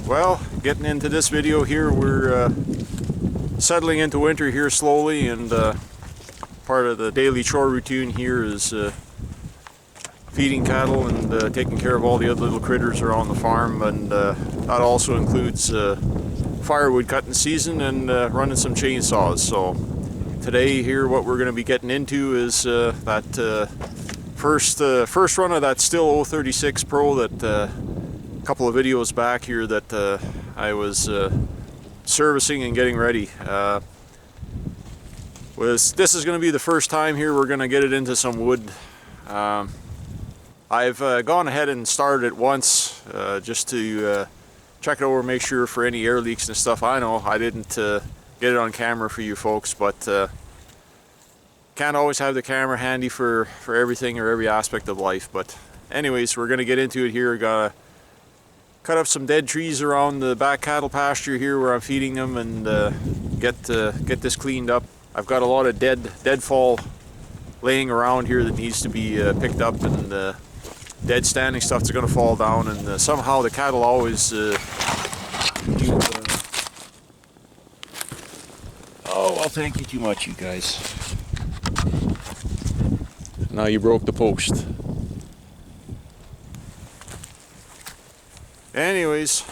Well, getting into this video here, we're settling into winter here slowly, and part of the daily chore routine here is feeding cattle and taking care of all the other little critters around the farm, and that also includes firewood cutting season and running some chainsaws. So today here what we're going to be getting into is that first run of that Stihl 036 Pro that couple of videos back here that I was servicing and getting ready. This is going to be the first time here we're going to get it into some wood. I've gone ahead and started it once just to check it over, make sure for any air leaks and stuff. I know I didn't get it on camera for you folks, but can't always have the camera handy for everything or every aspect of life. But anyways, we're going to get into it here. Gotta cut up some dead trees around the back cattle pasture here where I'm feeding them, and get this cleaned up. I've got a lot of deadfall laying around here that needs to be picked up, and dead standing stuff that's going to fall down, and somehow the cattle always oh, well, thank you too much, you guys. Now you broke the post. Anyways,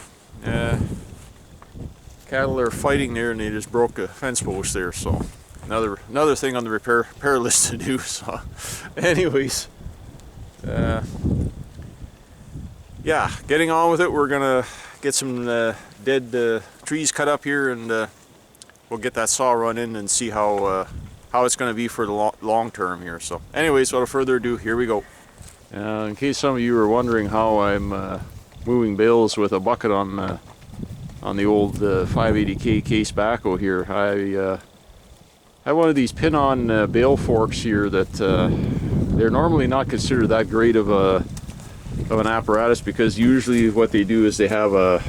cattle are fighting there, and they just broke a fence post there. So another thing on the repair list to do. So, anyways, yeah, getting on with it. We're gonna get some dead trees cut up here, and we'll get that saw run in and see how it's going to be for the long term here. So, anyways, without further ado, here we go. In case some of you are wondering how I'm moving bales with a bucket on the old 580K case backhoe here. I have one of these pin-on bale forks here that they're normally not considered that great of an apparatus, because usually what they do is they have a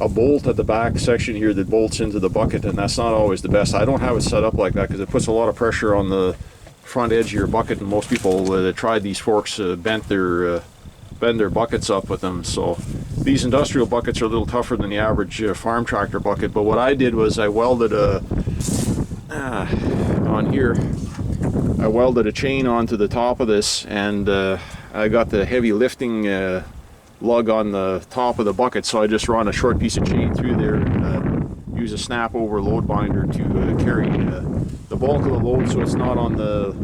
bolt at the back section here that bolts into the bucket, and that's not always the best. I don't have it set up like that because it puts a lot of pressure on the front edge of your bucket, and most people that tried these forks bend their buckets up with them. So these industrial buckets are a little tougher than the average farm tractor bucket. But what I did was I welded on here, I welded a chain onto the top of this, and I got the heavy lifting lug on the top of the bucket, so I just run a short piece of chain through there and use a snap over load binder to carry the bulk of the load, so it's not on the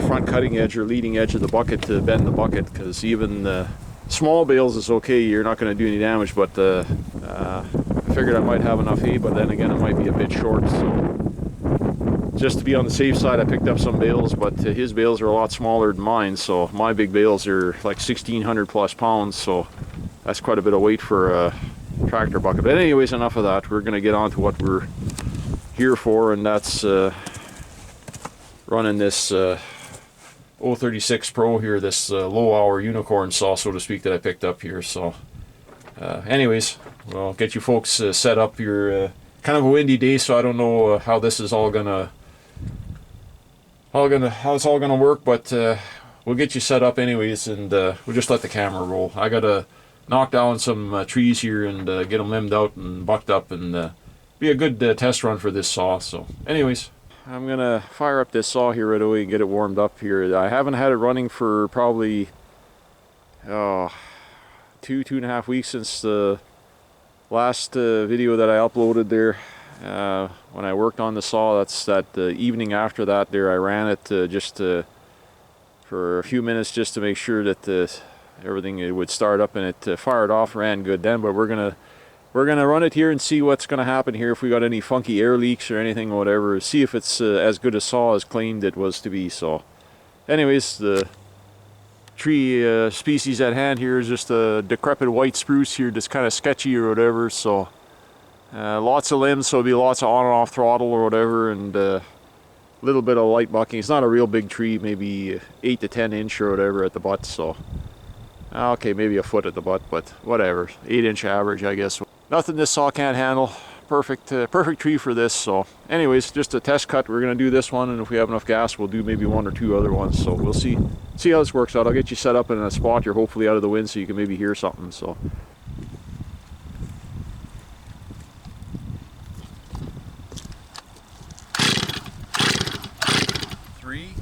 front cutting edge or leading edge of the bucket to bend the bucket, because even small bales is okay, you're not going to do any damage. But I figured I might have enough hay, but then again it might be a bit short, so just to be on the safe side I picked up some bales. But his bales are a lot smaller than mine, so my big bales are like 1,600 plus pounds, so that's quite a bit of weight for a tractor bucket. But anyways, enough of that. We're going to get on to what we're here for, and that's running this 036 Pro here, this low hour unicorn saw, so to speak, that I picked up here. So anyways, we'll get you folks set up here. Kind of a windy day, so I don't know how this is all gonna work, but we'll get you set up anyways, and we'll just let the camera roll. I gotta knock down some trees here and get them limbed out and bucked up, and be a good test run for this saw. So anyways, I'm gonna fire up this saw here right away and get it warmed up here. I haven't had it running for probably 2.5 weeks since the last video that I uploaded there. When I worked on the saw, that's that evening after that there, I ran it just for a few minutes just to make sure that everything would start up, and it fired off, ran good then. But we're gonna run it here and see what's gonna happen here, if we got any funky air leaks or anything, or whatever. See if it's as good a saw as claimed it was to be. So anyways, the tree species at hand here is just a decrepit white spruce here that's kind of sketchy or whatever. So lots of limbs, so it'll be lots of on and off throttle or whatever, and a little bit of light bucking. It's not a real big tree, maybe 8 to 10 inch or whatever at the butt. So okay, maybe a foot at the butt, but whatever, 8-inch average, I guess. Nothing this saw can't handle. Perfect tree for this. So anyways, just a test cut. We're gonna do this one, and if we have enough gas, we'll do maybe 1 or 2 other ones. So we'll see how this works out. I'll get you set up in a spot here, hopefully out of the wind, so you can maybe hear something. So 3.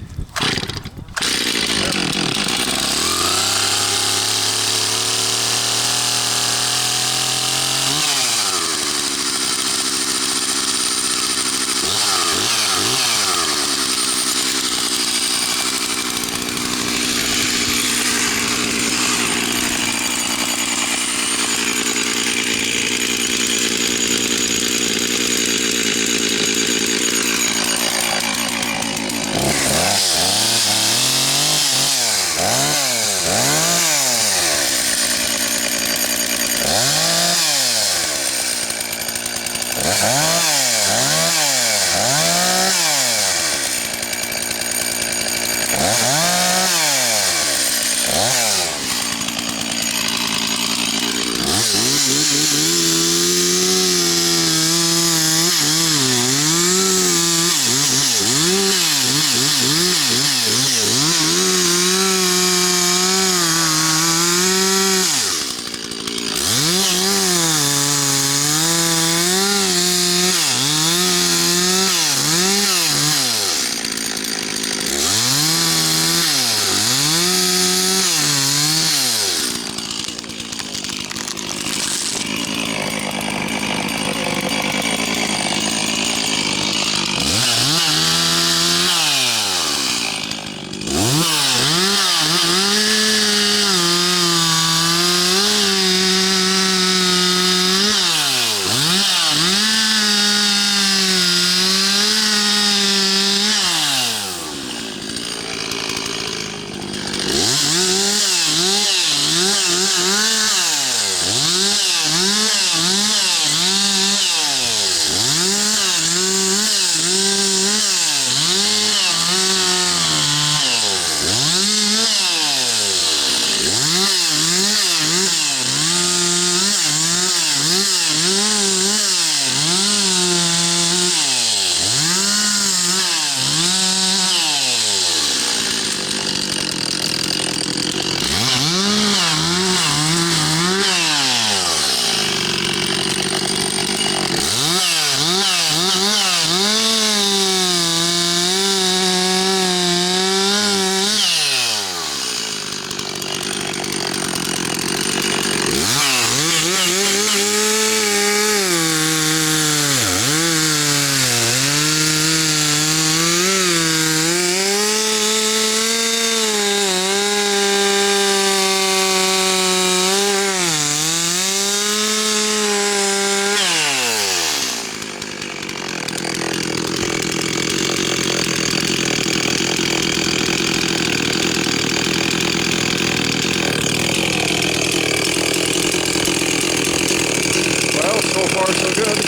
So far so good.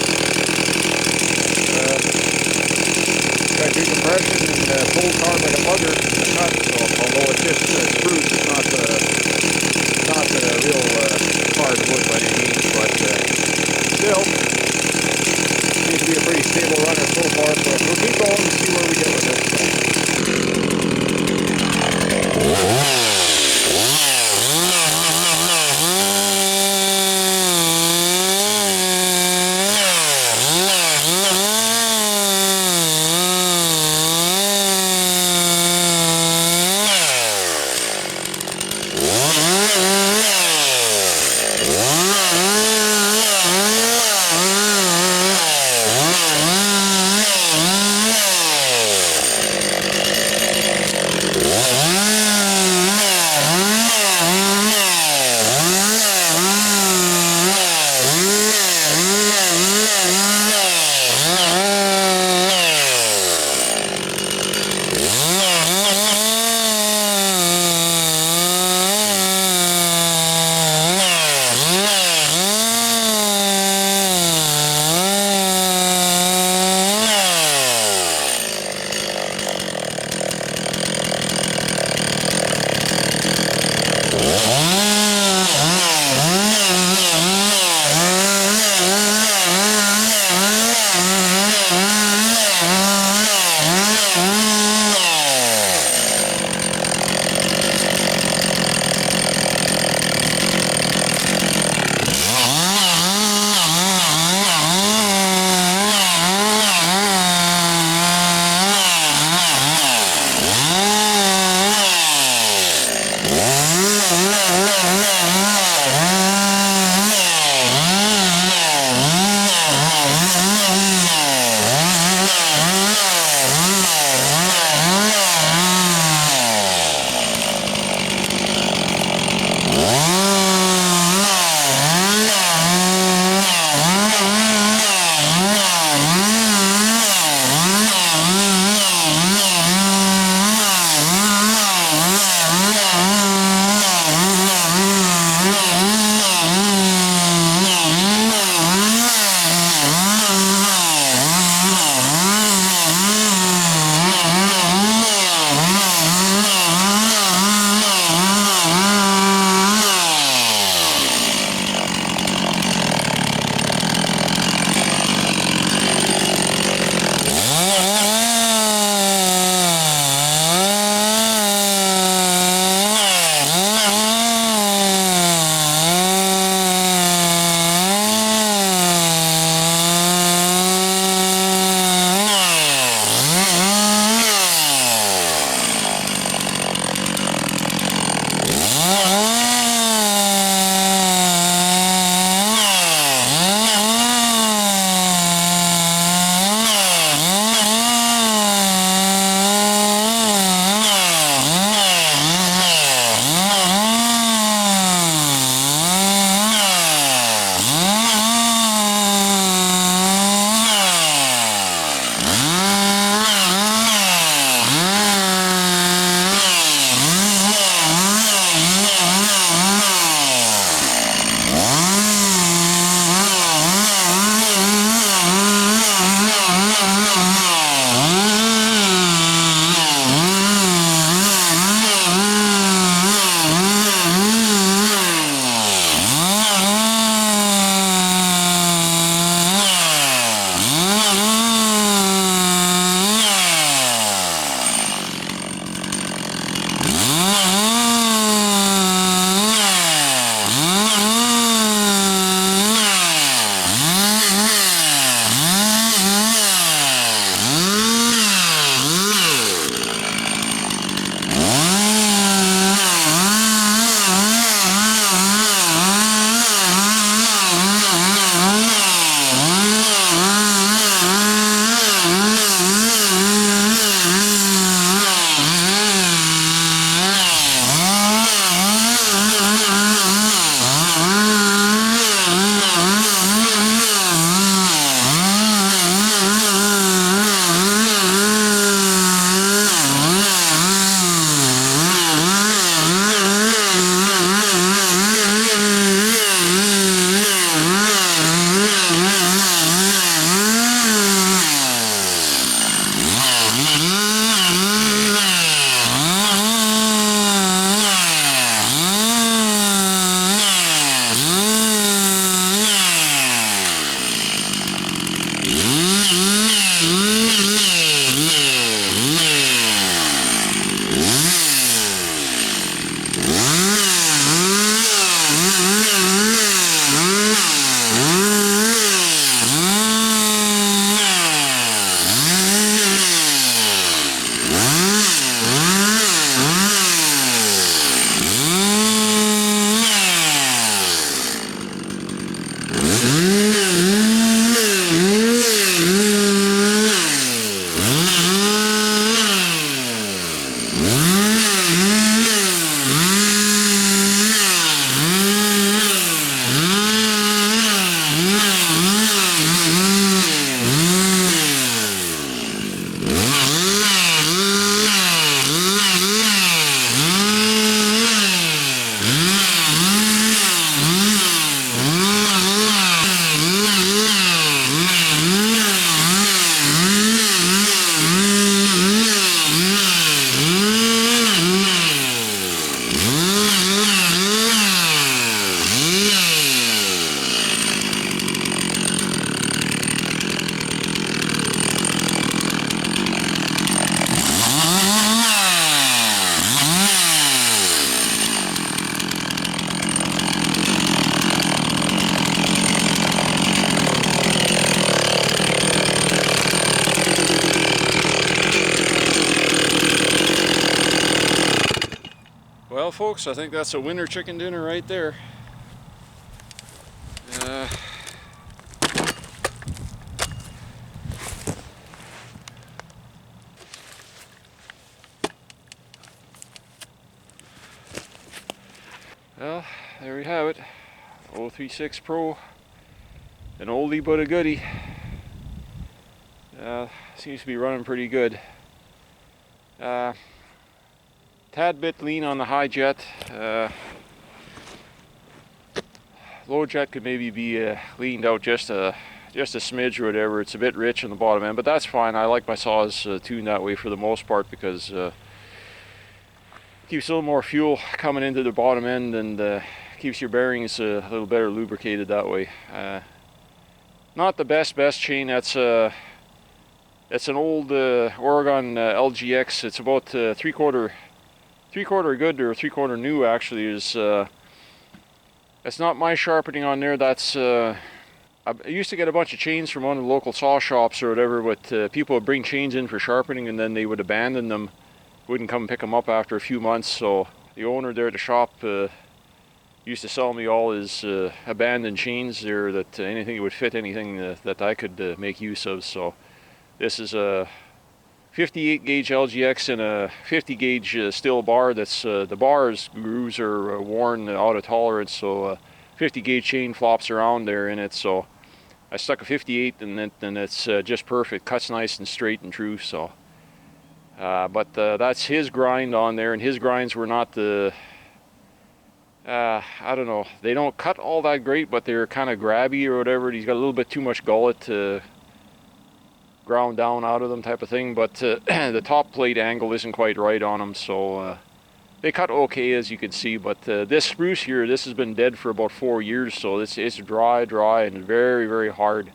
Got decompression and pulled hard like a bugger in the cut, so although it's just spruce, it's not real hard wood by any means, but still seems to be a pretty stable runner so far, so we'll keep going and see where we get with it. Well folks, I think that's a winter chicken dinner right there. Well, there we have it. 036 Pro. An oldie but a goodie. Seems to be running pretty good. Tad bit lean on the high jet. Low jet could maybe be leaned out just a smidge or whatever. It's a bit rich on the bottom end, but that's fine. I like my saws tuned that way for the most part because keeps a little more fuel coming into the bottom end and keeps your bearings a little better lubricated that way. Not the best chain. That's an old Oregon LGX. It's about three quarter good or three-quarter new actually. Is it's not my sharpening on there. That's I used to get a bunch of chains from one of the local saw shops or whatever, but people would bring chains in for sharpening and then they would abandon them. Wouldn't come pick them up after a few months. So the owner there at the shop used to sell me all his abandoned chains there, that anything that would fit anything that I could make use of. So this is a 58 gauge LGX and a 50 gauge Stihl bar. That's the bar's grooves are worn out of tolerance, so 50 gauge chain flops around there in it. So I stuck a 58 and it's just perfect. Cuts nice and straight and true. So but that's his grind on there, and his grinds were not the I don't know, they don't cut all that great, but they're kind of grabby or whatever. He's got a little bit too much gullet to ground down out of them type of thing, but the top plate angle isn't quite right on them, so they cut okay as you can see. But this spruce here, this has been dead for about 4 years, so it's dry and very hard.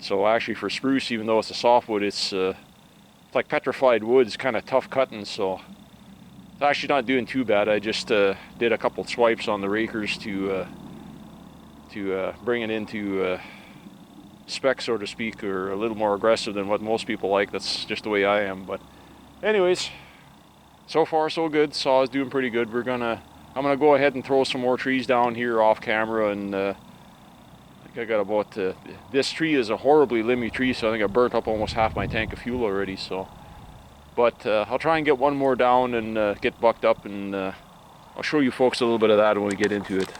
So actually for spruce, even though it's a softwood, it's like petrified wood. It's kind of tough cutting, so it's actually not doing too bad. I just did a couple swipes on the rakers to bring it into spec, so to speak, or a little more aggressive than what most people like. That's just the way I am. But anyways, so far so good. Saw is doing pretty good. I'm gonna go ahead and throw some more trees down here off camera, and I think I got about this tree is a horribly limby tree, so I think I burnt up almost half my tank of fuel already. So but I'll try and get one more down and get bucked up, and I'll show you folks a little bit of that when we get into it.